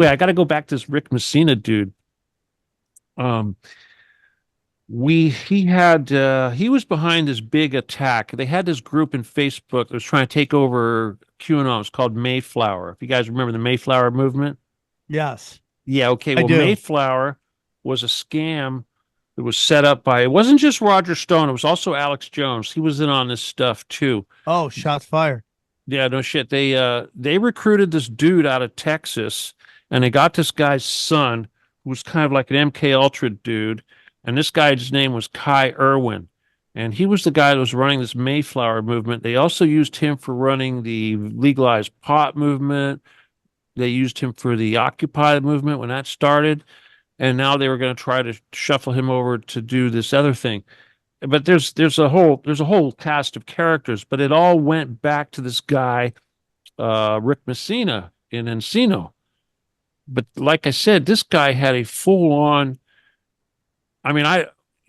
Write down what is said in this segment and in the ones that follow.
Wait, I got to go back to this Rick Messina dude. Um, he was behind this big attack. They had this group in Facebook that was trying to take over QAnon. It was called Mayflower. If you guys remember the Mayflower movement. Yes, Yeah, okay. I Well, do. Mayflower was a scam that was set up by, it wasn't just Roger Stone, it was also Alex Jones. He was in on this stuff too. Oh, shots fired. Yeah, no shit. They recruited this dude out of Texas, and they got this guy's son, who was kind of like an MK Ultra dude, and this guy's name was Kai Irwin. And he was the guy that was running this Mayflower movement. They also used him for running the legalized pot movement. They used him for the Occupy movement when that started, and now they were going to try to shuffle him over to do this other thing. But there's a whole cast of characters, but it all went back to this guy, Rick Messina in Encino. But like I said, this guy had a full on. I mean, I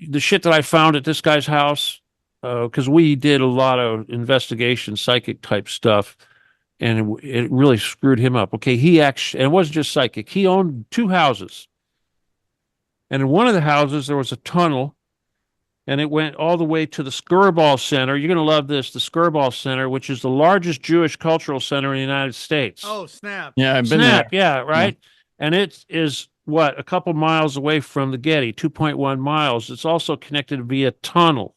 the shit that I found at this guy's house, because we did a lot of investigation, psychic type stuff, and it really screwed him up. Okay, he actually, and it wasn't just psychic. He owned two houses, and in one of the houses there was a tunnel, and it went all the way to the Skirball Center. You're going to love this, the Skirball Center, which is the largest Jewish cultural center in the United States. Oh, snap. Yeah, I've been Snap, there. yeah, Yeah. right. And it is what, a couple miles away from the Getty, 2.1 miles. It's also connected via tunnel.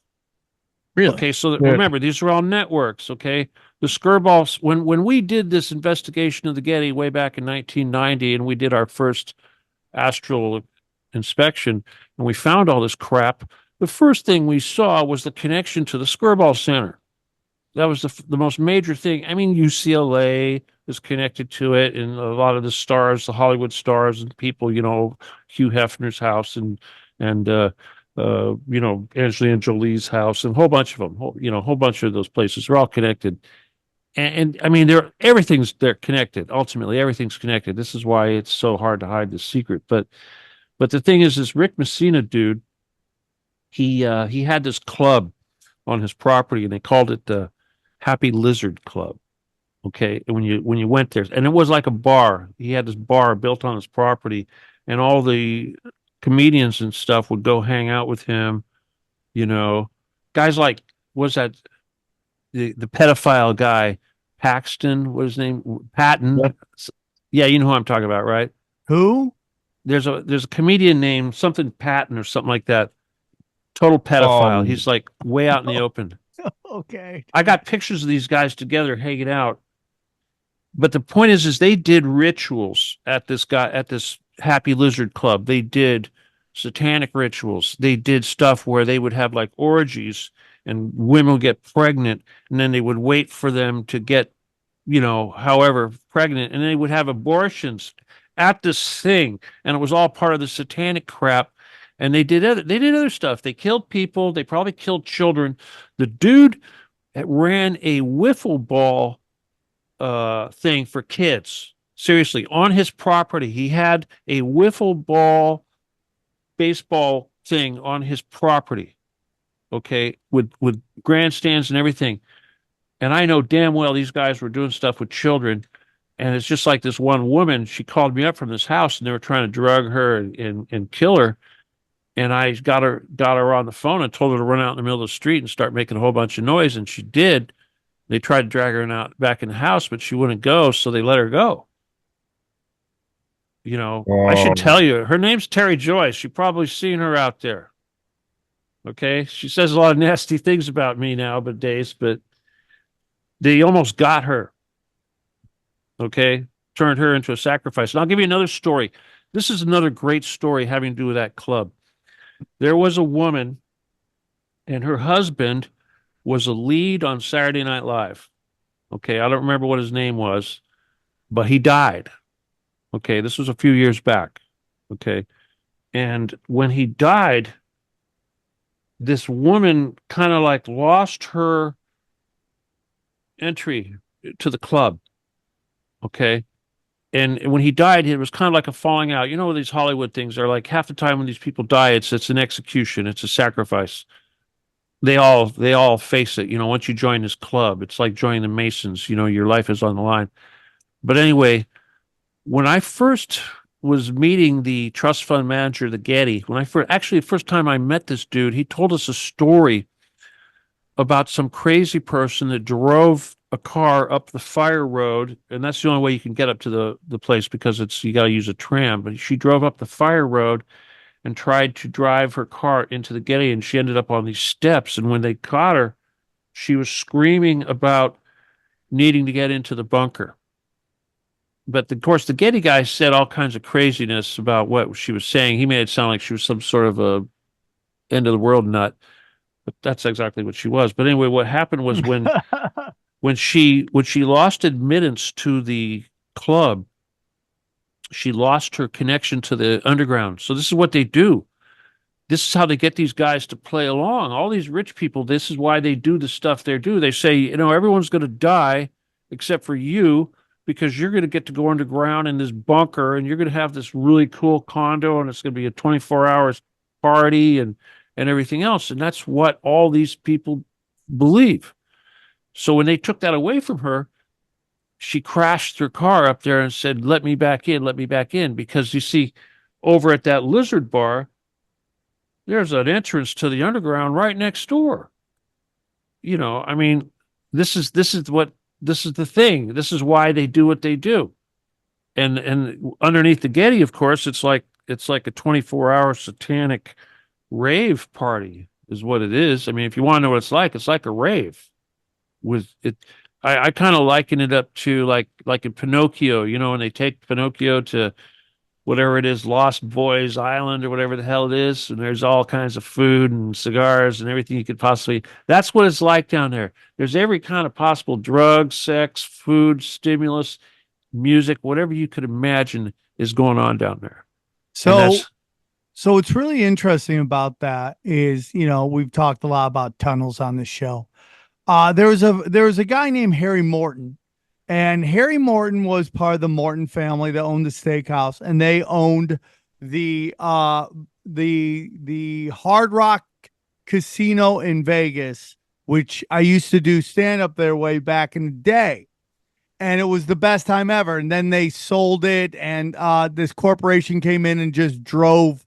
Really? Okay, so Yeah. remember, these are all networks. Okay, the Skirball. When we did this investigation of the Getty way back in 1990, and we did our first astral inspection, and we found all this crap. The first thing we saw was the connection to the Skirball Center. That was the most major thing. I mean, UCLA is connected to it, and a lot of the stars, the Hollywood stars, and people, Hugh Hefner's house, and Angelina Jolie's house, and a whole bunch of them. A whole bunch of those places are all connected. And I mean, they're connected. Ultimately, everything's connected. This is why it's so hard to hide the secret. But the thing is, this Rick Messina dude, he had this club on his property, and they called it the Happy Lizard Club. Okay, and when you went there, and it was like a bar. He had this bar built on his property, and all the comedians and stuff would go hang out with him. You know, guys like, was that the pedophile guy, Paxton? What his name? Patton. Yep. Yeah, you know who I'm talking about, right? Who? There's a comedian named something Patton or something like that. Total pedophile. Um, He's like way out in the open. Okay. I got pictures of these guys together hanging out. But the point is they did rituals at this Happy Lizard Club. They did satanic rituals. They did stuff where they would have like orgies, and women would get pregnant, and then they would wait for them to get, however, pregnant, and they would have abortions at this thing, and it was all part of the satanic crap. And they did other stuff. They killed people. They probably killed children. The dude ran a wiffle ball thing for kids. Seriously, on his property, he had a wiffle ball baseball thing on his property. Okay, with grandstands and everything. And I know damn well these guys were doing stuff with children. And it's just like this one woman. She called me up from this house, and they were trying to drug her and kill her. And I got her on the phone and told her to run out in the middle of the street and start making a whole bunch of noise. And she did. They tried to drag her out back in the house, but she wouldn't go, so they let her go. I should um, tell you, her name's Terry Joyce. You've probably seen her out there. Okay. She says a lot of nasty things about me nowadays, but they almost got her. Okay. Turned her into a sacrifice. And I'll give you another story. This is another great story having to do with that club. There was a woman, and her husband was a lead on Saturday Night Live. Okay. I don't remember what his name was, but he died. Okay. This was a few years back. Okay. And when he died, this woman kind of like lost her entry to the club. Okay. And when he died, it was kind of like a falling out. You know, these Hollywood things are like, half the time when these people die, it's an execution, it's a sacrifice. They all face it. Once you join this club, it's like joining the Masons. Your life is on the line. But anyway, when I first was meeting the trust fund manager, the Getty, when I first, actually, the first time I met this dude, he told us a story about some crazy person that drove a car up the fire road, and that's the only way you can get up to the place because it's you got to use a tram. But she drove up the fire road and tried to drive her car into the Getty, and she ended up on these steps. And when they caught her, she was screaming about needing to get into the bunker. But of course, the Getty guy said all kinds of craziness about what she was saying. He made it sound like she was some sort of a end of the world nut, but that's exactly what she was. But anyway, what happened was when she lost admittance to the club, she lost her connection to the underground. So this is what they do. This is how they get these guys to play along. All these rich people, this is why they do the stuff they do. They say, everyone's going to die except for you because you're going to get to go underground in this bunker and you're going to have this really cool condo and it's going to be a 24 hours party and everything else. And that's what all these people believe. So when they took that away from her, she crashed her car up there and said, let me back in. Because you see, over at that Lizard Bar, there's an entrance to the underground right next door. I mean, this is the thing. This is why they do what they do. And underneath the Getty, of course, it's like a 24-hour satanic rave party is what it is. I mean, if you want to know what it's like a rave with it. I kind of liken it up to like in Pinocchio, when they take Pinocchio to whatever it is, Lost Boys Island or whatever the hell it is, and there's all kinds of food and cigars and everything you could possibly. That's what it's like down there. There's every kind of possible drug, sex, food, stimulus, music, whatever you could imagine is going on down there. And So, so what's really interesting about that is, we've talked a lot about tunnels on this show. There was a guy named Harry Morton, and Harry Morton was part of the Morton family that owned the steakhouse, and they owned the Hard Rock Casino in Vegas, which I used to do stand up there way back in the day. And it was the best time ever. And then they sold it, and this corporation came in and just drove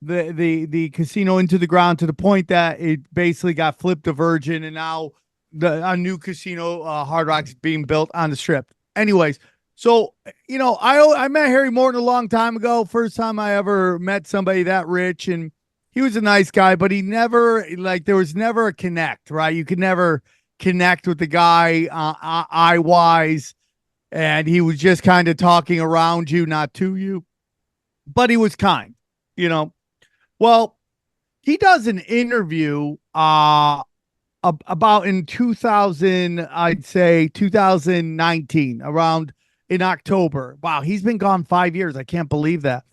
the casino into the ground to the point that it basically got flipped to Virgin, and now a new casino, Hard Rock's being built on the Strip. Anyways, so I met Harry Morton a long time ago. First time I ever met somebody that rich, and he was a nice guy, but he never there was never a connect, right? You could never connect with the guy eye wise, and he was just kind of talking around you, not to you, but he was kind, you know. Well, he does an interview about in 2000, I'd say 2019, around in October. Wow, he's been gone 5 years. I can't believe that.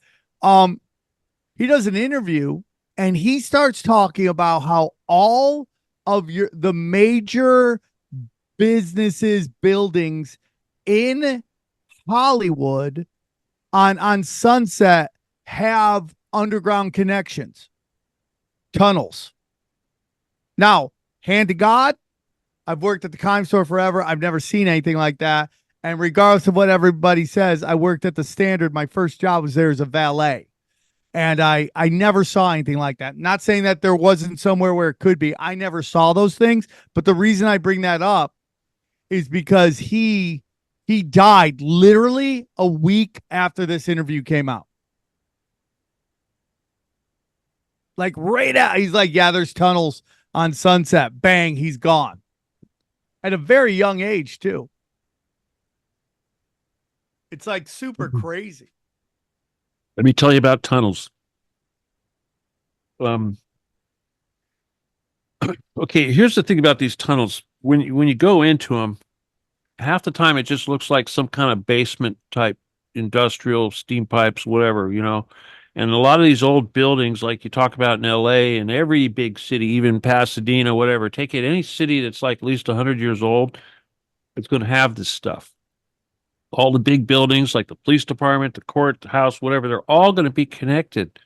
He does an interview and he starts talking about how all of the major businesses, buildings in Hollywood on Sunset have underground connections, tunnels. Now, hand to God, I've worked at the Kime store forever. I've never seen anything like that. And regardless of what everybody says, I worked at the Standard. My first job was there as a valet. And I never saw anything like that. Not saying that there wasn't somewhere where it could be. I never saw those things. But the reason I bring that up is because he died literally a week after this interview came out. Like right out, he's like, yeah, there's tunnels on Sunset. Bang, he's gone. At a very young age, too. It's like super crazy. let me tell you about tunnels. Okay, here's the thing about these tunnels. When you go into them, half the time it just looks like some kind of basement type industrial steam pipes, whatever, And a lot of these old buildings, like you talk about in LA and every big city, even Pasadena, whatever, take it, any city that's like at least 100 years old, it's going to have this stuff. All the big buildings, like the police department, the court, the house, whatever, they're all going to be connected.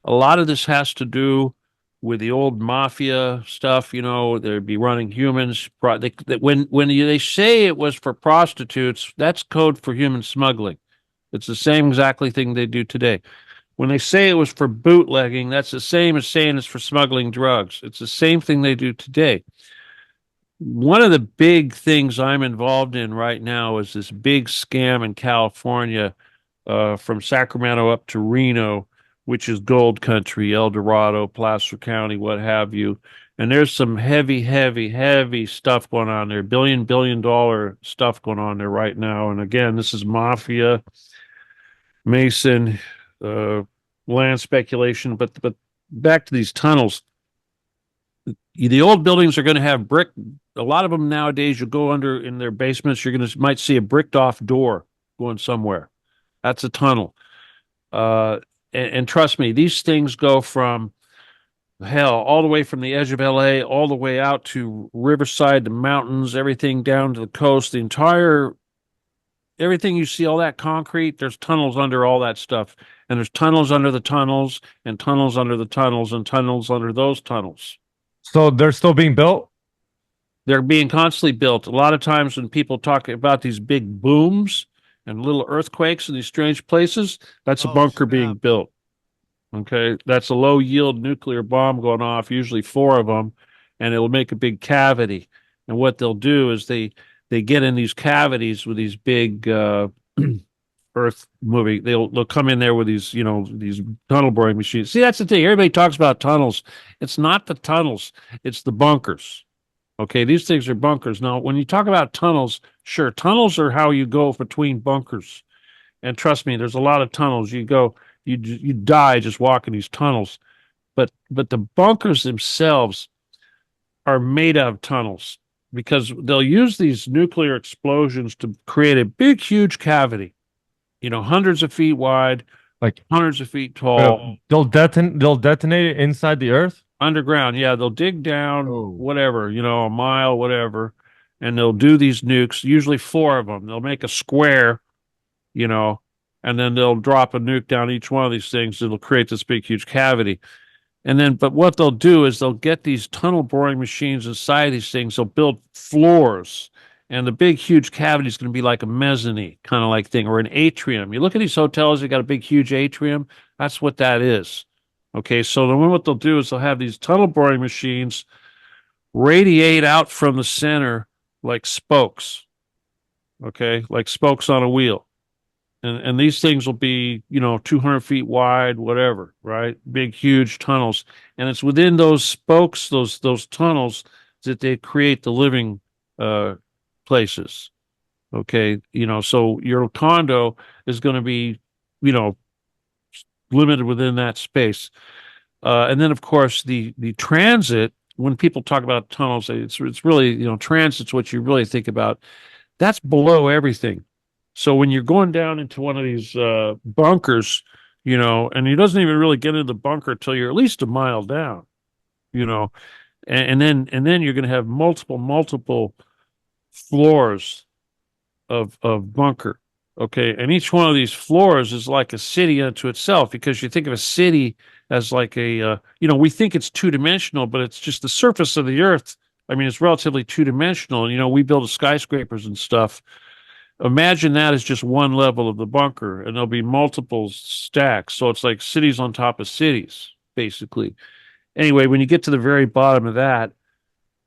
A lot of this has to do with the old mafia stuff, they'd be running humans. When they say it was for prostitutes, that's code for human smuggling. It's the same exactly thing they do today. When they say it was for bootlegging, that's the same as saying it's for smuggling drugs. It's the same thing they do today. One of the big things I'm involved in right now is this big scam in California, from Sacramento up to Reno, which is gold country, El Dorado, Placer County, what have you. And there's some heavy, heavy, heavy stuff going on there, billion dollar stuff going on there right now. And again, this is mafia, Mason, uh, land speculation. But back to these tunnels. The old buildings are going to have brick. A lot of them nowadays, you go under in their basements, you're going to might see a bricked off door going somewhere. That's a tunnel. And trust me, these things go from hell all the way from the edge of LA all the way out to Riverside, the mountains, everything down to the coast, the entire everything you see, all that concrete, there's tunnels under all that stuff. And there's tunnels under the tunnels and tunnels under the tunnels and tunnels under those tunnels. So they're still being built? They're being constantly built. A lot of times when people talk about these big booms and little earthquakes in these strange places, that's a bunker being built. Okay, that's a low yield nuclear bomb going off, usually four of them, and it'll make a big cavity. And what they'll do is they get in these cavities with these big earth moving. They'll come in there with these these tunnel boring machines. See, that's the thing. Everybody talks about tunnels. It's not the tunnels. It's the bunkers. Okay, these things are bunkers. Now, when you talk about tunnels, sure, tunnels are how you go between bunkers. And trust me, there's a lot of tunnels. You die just walking these tunnels. But the bunkers themselves are made out of tunnels because they'll use these nuclear explosions to create a big, huge cavity, hundreds of feet wide, Like hundreds of feet tall. they'll detonate it inside the earth? Underground, yeah, they'll dig down, Oh. whatever, a mile, whatever, and they'll do these nukes, usually four of them. They'll make a square, and then they'll drop a nuke down each one of these things. It'll create this big, huge cavity. But what they'll do is they'll get these tunnel boring machines inside these things. They'll build floors, and the big, huge cavity is going to be like a mezzanine kind of like thing or an atrium. You look at these hotels, they got a big, huge atrium. That's what that is. Okay, so then what they'll do is they'll have these tunnel boring machines radiate out from the center like spokes. Okay, like spokes on a wheel. And these things will be, 200 feet wide, whatever, right? Big, huge tunnels. And it's within those spokes, those tunnels, that they create the living places. Okay, so your condo is going to be, limited within that space. And then, of course, the transit. When people talk about tunnels, it's really transit's what you really think about. That's below everything. So when you're going down into one of these bunkers, and he doesn't even really get into the bunker till you're at least a mile down, you know, and then you're going to have multiple floors of bunker. Okay, and each one of these floors is like a city unto itself because you think of a city as like we think it's two-dimensional, but it's just the surface of the earth. I mean, it's relatively two-dimensional. We build skyscrapers and stuff. Imagine that as just one level of the bunker, and there'll be multiple stacks. So it's like cities on top of cities, basically. Anyway, when you get to the very bottom of that,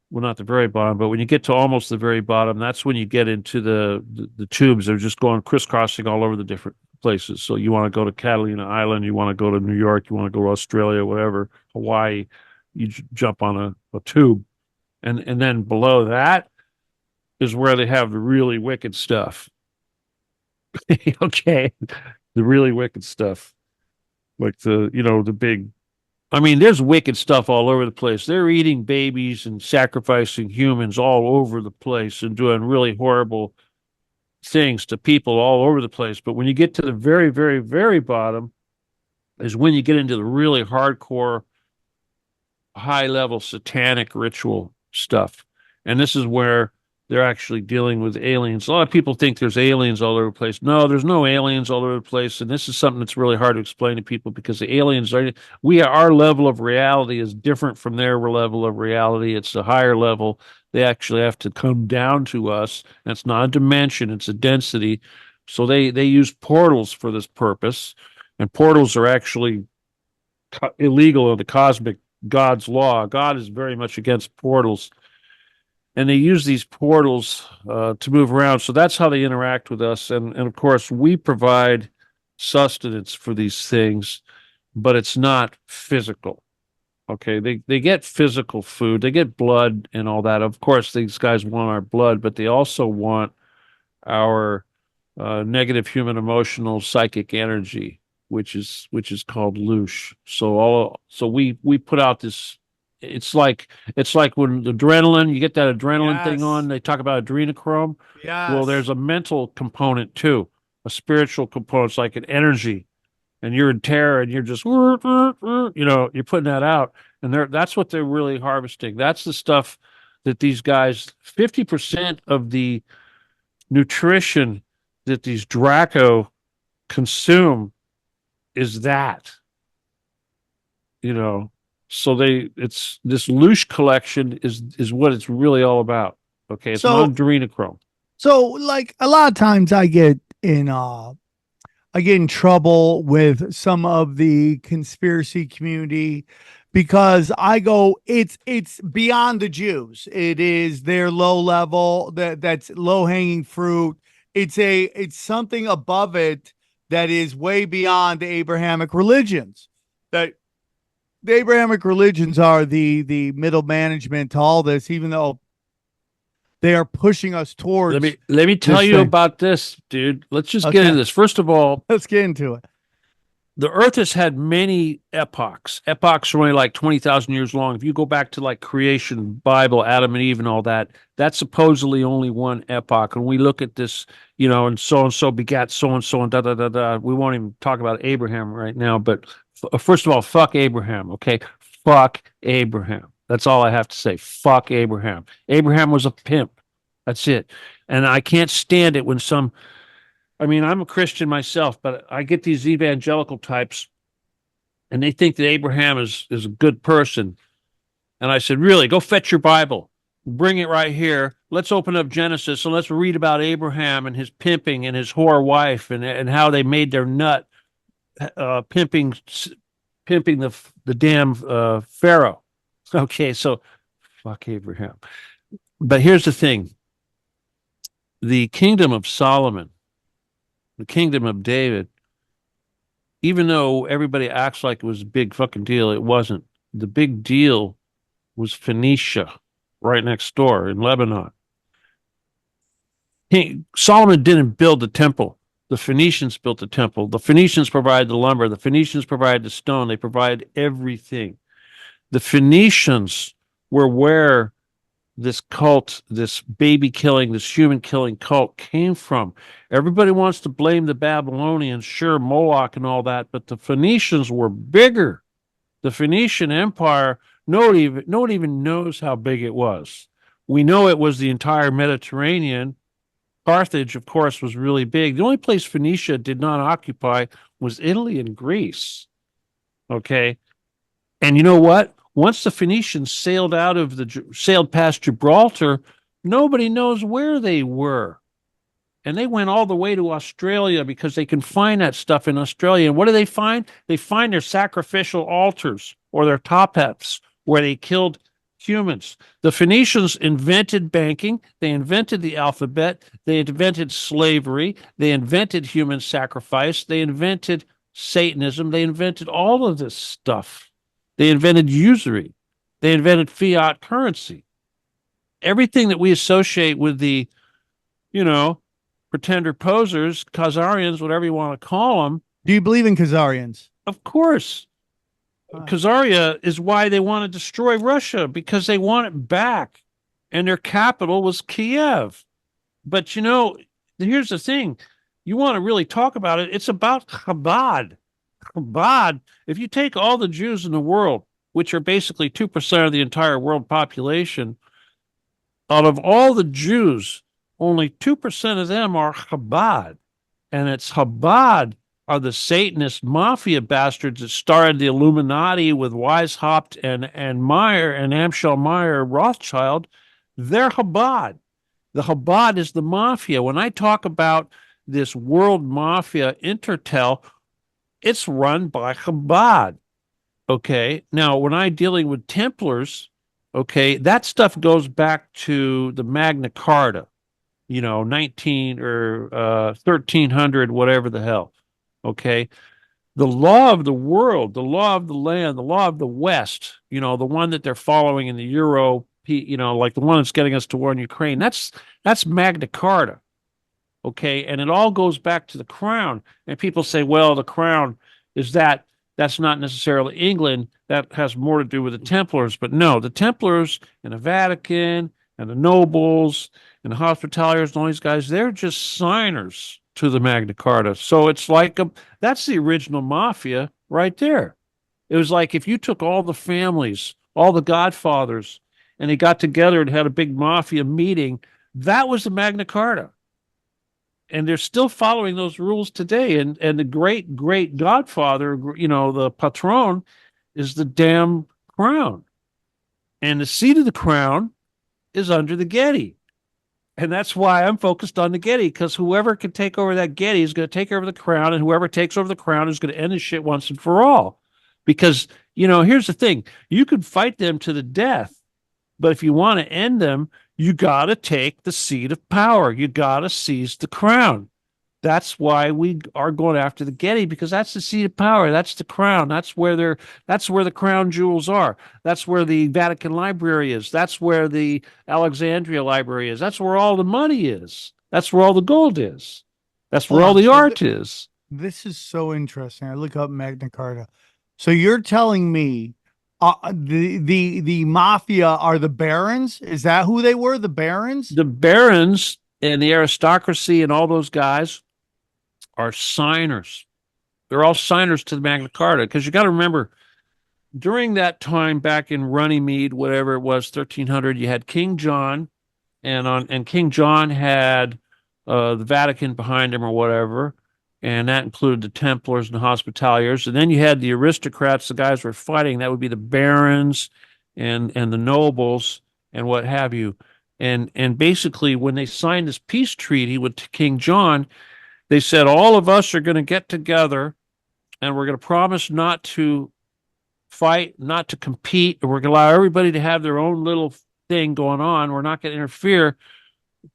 well, not the very bottom, but when you get to almost the very bottom, that's when you get into the tubes. They're just going crisscrossing all over the different places. So you want to go to Catalina Island, you want to go to New York, you want to go to Australia, whatever, Hawaii, you jump on a tube. And then below that is where they have the really wicked stuff. Okay. The really wicked stuff. Like the big, I mean, there's wicked stuff all over the place. They're eating babies and sacrificing humans all over the place and doing really horrible things to people all over the place. But when you get to the very, very, very bottom is when you get into the really hardcore, high level satanic ritual stuff. And this is where they're actually dealing with aliens. A lot of people think there's aliens all over the place. No, there's no aliens all over the place. And this is something that's really hard to explain to people because the aliens our level of reality is different from their level of reality. It's a higher level. They actually have to come down to us. And it's not a dimension, it's a density. So they use portals for this purpose, and portals are actually illegal in the cosmic God's law. God is very much against portals, and they use these portals to move around. So that's how they interact with us, and of course we provide sustenance for these things, but it's not physical. Okay, they get physical food, they get blood and all that. Of course, these guys want our blood, but they also want our negative human emotional psychic energy, which is called loosh. So we put out this. It's like when adrenaline, you get that adrenaline thing Yes. on. They talk about adrenochrome. Yes. Well, there's a mental component too, a spiritual component. It's like an energy, and you're in terror, and you're just you're putting that out, and that's what they're really harvesting. That's the stuff that these guys. 50% of the nutrition that these Draco consume is that, so it's this loosh collection is what it's really all about. Okay, it's So- not adrenochrome. So like a lot of times I get in trouble with some of the conspiracy community because I go, it's beyond the Jews. It is their low level, that's low hanging fruit. It's something above it that is way beyond the Abrahamic religions. That the Abrahamic religions are the middle management to all this, even though they are pushing us towards. Let me tell this you thing. about this, dude. Let's just get Okay. into this. First of all, Let's get into it. the Earth has had many epochs. Epochs are only like 20,000 years long. If you go back to like creation, Bible, Adam and Eve, and all that, that's supposedly only one epoch. And we look at this, and so begat so and so, and da da da da. We won't even talk about Abraham right now. But first of all, fuck Abraham. Okay, fuck Abraham. That's all I have to say. Fuck Abraham. Abraham was a pimp. That's it. And I can't stand it when I'm a Christian myself, but I get these evangelical types and they think that Abraham is a good person. And I said, really, go fetch your Bible. Bring it right here. Let's open up Genesis and let's read about Abraham and his pimping and his whore wife and how they made their nut pimping the damn Pharaoh. Okay, so fuck Abraham. But here's the thing. The kingdom of Solomon, the kingdom of David, even though everybody acts like it was a big fucking deal, it wasn't. The big deal was Phoenicia, right next door in Lebanon. Solomon didn't build the temple. The Phoenicians built the temple. The Phoenicians provided the lumber. The Phoenicians provided the stone. They provided everything. The Phoenicians were where this cult, this baby killing, this human killing cult came from. Everybody wants to blame the Babylonians, sure, Moloch and all that, but the Phoenicians were bigger. The Phoenician Empire, no one even knows how big it was. We know it was the entire Mediterranean. Carthage, of course, was really big. The only place Phoenicia did not occupy was Italy and Greece. Okay. And you know what? Once the Phoenicians sailed past Gibraltar, nobody knows where they were. And they went all the way to Australia because they can find that stuff in Australia. And what do they find? They find their sacrificial altars or their tophets where they killed humans. The Phoenicians invented banking. They invented the alphabet. They invented slavery. They invented human sacrifice. They invented Satanism. They invented all of this stuff. They invented usury. They invented fiat currency. Everything that we associate with the, pretender posers, Khazarians, whatever you want to call them. Do you believe in Khazarians? Of course. Khazaria is why they want to destroy Russia, because they want it back. And their capital was Kiev. But, here's the thing. You want to really talk about it. It's about Chabad. Chabad, if you take all the Jews in the world, which are basically 2% of the entire world population, out of all the Jews, only 2% of them are Chabad. And it's Chabad are the Satanist mafia bastards that started the Illuminati with Weishaupt and Meyer and Amschel Meyer Rothschild. They're Chabad. The Chabad is the mafia. When I talk about this world mafia intertel, it's run by Chabad. Okay. Now, when I'm dealing with Templars, okay, that stuff goes back to the Magna Carta, 19 or 1300, whatever the hell. Okay. The law of the world, the law of the land, the law of the West, the one that they're following in the Euro, like the one that's getting us to war in Ukraine, that's Magna Carta. Okay. And it all goes back to the crown. And people say, well, the crown is that's not necessarily England. That has more to do with the Templars. But no, the Templars and the Vatican and the nobles and the Hospitaliers and all these guys, they're just signers to the Magna Carta. So it's like that's the original mafia right there. It was like if you took all the families, all the godfathers, and they got together and had a big mafia meeting, that was the Magna Carta. And they're still following those rules today. And the great great godfather, the patron, is the damn crown. And the seat of the crown is under the Getty. And that's why I'm focused on the Getty, because whoever can take over that Getty is going to take over the crown, and whoever takes over the crown is going to end this shit once and for all. Because, here's the thing. You could fight them to the death, but if you want to end them, you got to take the seat of power. You got to seize the crown. That's why we are going after the Getty, because that's the seat of power. That's the crown. That's where the crown jewels are. That's where the Vatican Library is. That's where the Alexandria Library is. That's where all the money is. That's where all the gold is. That's where all the art is. This is so interesting. I look up Magna Carta. So you're telling me the mafia are the barons? Is that who they were? The barons? The barons and the aristocracy and all those guys are signers. They're all signers to the Magna Carta, because you got to remember, during that time back in Runnymede, whatever it was, 1300, you had King John, and King John had the Vatican behind him or whatever, and that included the Templars and the Hospitaliers. And then you had the aristocrats, the guys who were fighting. That would be the barons and the nobles and what have you. And basically, when they signed this peace treaty with King John, they said, all of us are going to get together and we're going to promise not to fight, not to compete, and we're going to allow everybody to have their own little thing going on. We're not going to interfere.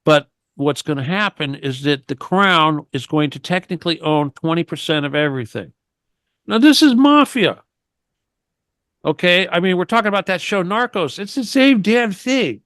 But what's going to happen is that the crown is going to technically own 20% of everything. Now, this is mafia. Okay? I mean, we're talking about that show Narcos. It's the same damn thing.